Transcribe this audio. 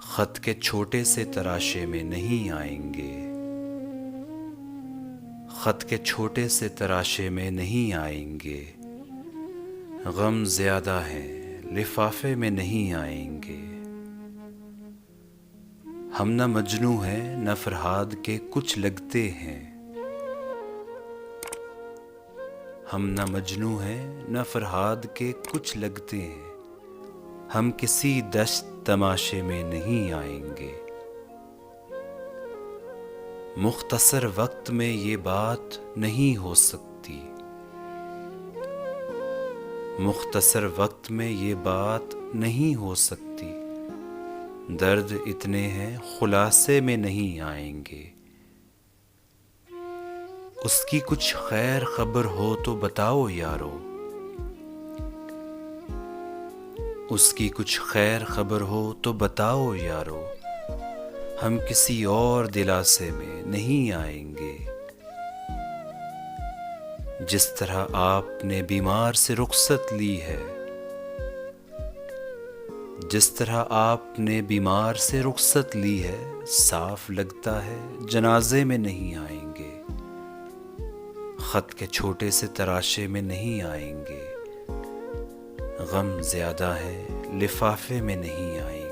خط کے چھوٹے سے تراشے میں نہیں آئیں گے، خط کے چھوٹے سے تراشے میں نہیں آئیں گے، غم زیادہ ہیں لفافے میں نہیں آئیں گے۔ ہم نہ مجنوں ہیں نہ فرہاد کے کچھ لگتے ہیں، ہم نہ مجنوں ہیں نہ فرہاد کے کچھ لگتے ہیں، ہم کسی دشت تماشے میں نہیں آئیں گے۔ مختصر وقت میں یہ بات نہیں ہو سکتی، مختصر وقت میں یہ بات نہیں ہو سکتی، درد اتنے ہیں خلاصے میں نہیں آئیں گے۔ اس کی کچھ خیر خبر ہو تو بتاؤ یارو، اس کی کچھ خیر خبر ہو تو بتاؤ یارو، ہم کسی اور دلاسے میں نہیں آئیں گے۔ جس طرح آپ نے بیمار سے رخصت لی ہے، جس طرح آپ نے بیمار سے رخصت لی ہے، صاف لگتا ہے جنازے میں نہیں آئیں گے، خط کے چھوٹے سے تراشے میں نہیں آئیں گے، غم زیادہ ہے لفافے میں نہیں آئیں گے۔